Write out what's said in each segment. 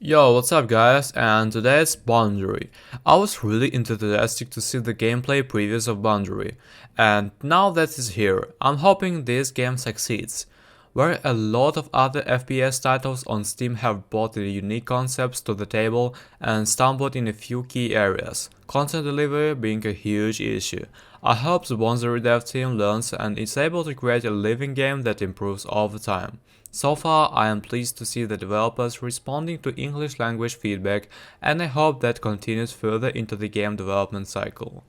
Yo, what's up guys, and today it's Boundary. I was really enthusiastic to see the gameplay previews of Boundary, and now that it's here, I'm hoping this game succeeds. Where a lot of other FPS titles on Steam have brought the unique concepts to the table and stumbled in a few key areas, content delivery being a huge issue. I hope the Boundary dev team learns and is able to create a living game that improves all the time. So far, I am pleased to see the developers responding to English language feedback, and I hope that continues further into the game development cycle.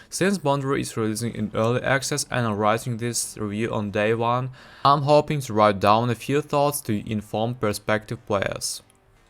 Since Boundary is releasing in early access and I'm writing this review on day 1, I'm hoping to write down a few thoughts to inform prospective players.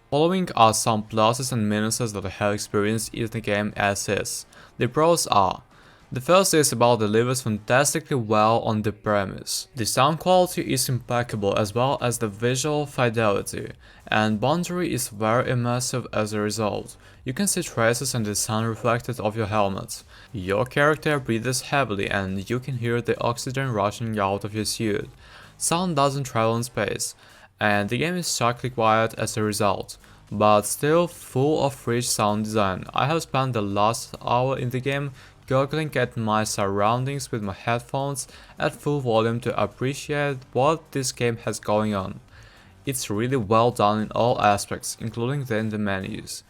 Following are some pluses and minuses that I have experienced in the game as is. The pros are: the first is about delivers fantastically well on the premise. The sound quality is impeccable as well as the visual fidelity, and Boundary is very immersive as a result. You can see traces and the sun reflected off your helmet. Your character breathes heavily and you can hear the oxygen rushing out of your suit. Sound doesn't travel in space, and the game is shockingly quiet as a result, but still full of rich sound design. I have spent the last hour in the game gurgling at my surroundings with my headphones at full volume to appreciate what this game has going on. It's really well done in all aspects, including in the menus.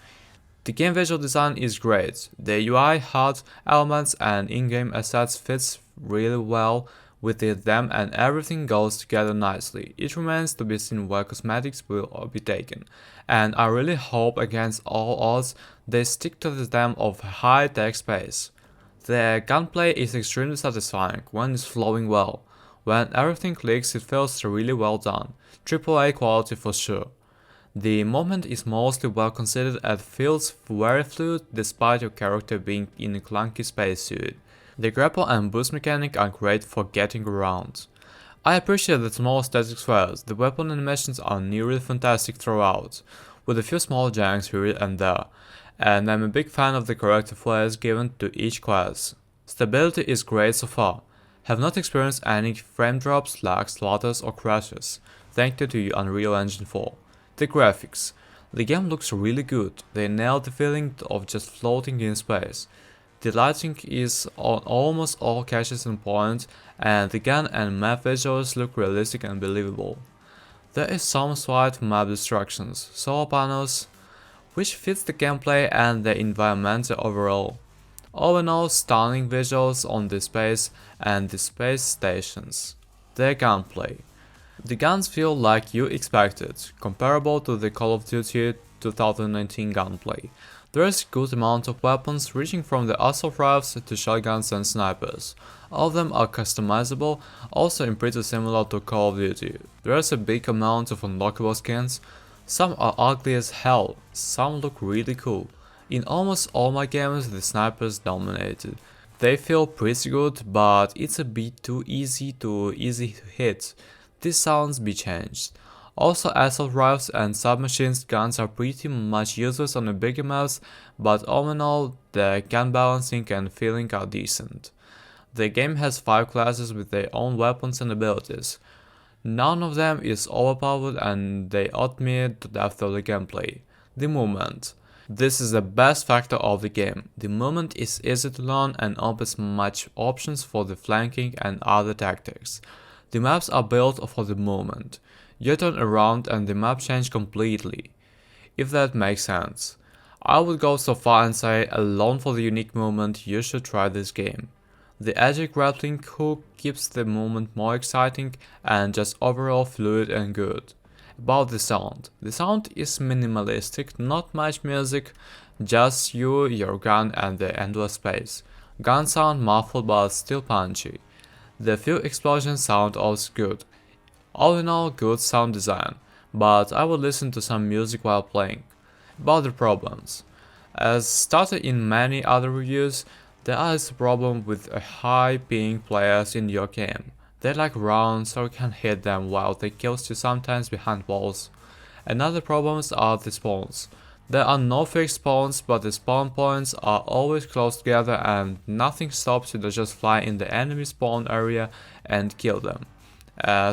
The game visual design is great. The UI, HUD, elements and in-game assets fits really well with them and everything goes together nicely. It remains to be seen where cosmetics will be taken, and I really hope against all odds they stick to the theme of high-tech space. The gunplay is extremely satisfying when it's flowing well. When everything clicks, it feels really well done. AAA quality for sure. The movement is mostly well considered and feels very fluid despite your character being in a clunky spacesuit. The grapple and boost mechanic are great for getting around. I appreciate the small static flares. The weapon animations are nearly fantastic throughout, with a few small janks here and there, and I'm a big fan of the character flares given to each class. Stability is great so far. Have not experienced any frame drops, lags, slutters or crashes, thanks to Unreal Engine 4. The graphics. The game looks really good. They nailed the feeling of just floating in space. The lighting is on almost all caches and points, and the gun and map visuals look realistic and believable. There is some slight map distractions, solar panels, which fits the gameplay and the environment overall. All in all, stunning visuals on the space and the space stations. The gunplay. The guns feel like you expected, comparable to the Call of Duty 2019 gunplay. There is a good amount of weapons ranging from the assault rifles to shotguns and snipers. All of them are customizable, also pretty similar to Call of Duty. There is a big amount of unlockable skins. Some are ugly as hell, some look really cool. In almost all my games the snipers dominated. They feel pretty good, but it's a bit too easy to hit. This sounds be changed. Also, assault rifles and submachine guns are pretty much useless on the bigger maps, but all in all, the gun balancing and feeling are decent. The game has 5 classes with their own weapons and abilities. None of them is overpowered and they add me to depth of the gameplay. The movement. This is the best factor of the game. The movement is easy to learn and opens much options for the flanking and other tactics. The maps are built for the movement. You turn around and the map changes completely, if that makes sense. I would go so far and say, alone for the unique movement, you should try this game. The edgy grappling hook keeps the movement more exciting and just overall fluid and good. About the sound. The sound is minimalistic, not much music, just you, your gun and the endless space. Gun sound muffled but still punchy. The few explosions sound also good. All in all, good sound design, but I would listen to some music while playing. About the problems. As stated in many other reviews, there is a problem with high ping players in your game. They like rounds so you can hit them while they kill you sometimes behind walls. Another problems are the spawns. There are no fixed spawns, but the spawn points are always close together and nothing stops you to just fly in the enemy spawn area and kill them.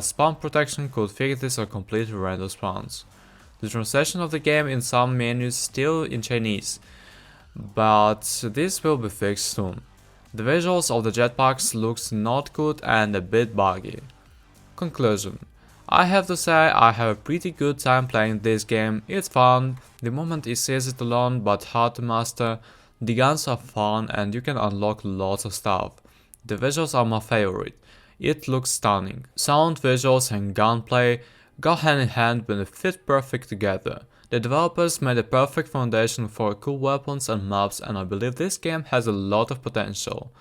Spawn protection could fix this or completely random spawns. The translation of the game in some menus is still in Chinese, but this will be fixed soon. The visuals of the jetpacks looks not good and a bit buggy. Conclusion. I have to say I have a pretty good time playing this game. It's fun, the movement is easy to learn but hard to master, the guns are fun and you can unlock lots of stuff. The visuals are my favorite. It looks stunning. Sound, visuals and gunplay go hand in hand and fit perfect together. The developers made a perfect foundation for cool weapons and maps, and I believe this game has a lot of potential.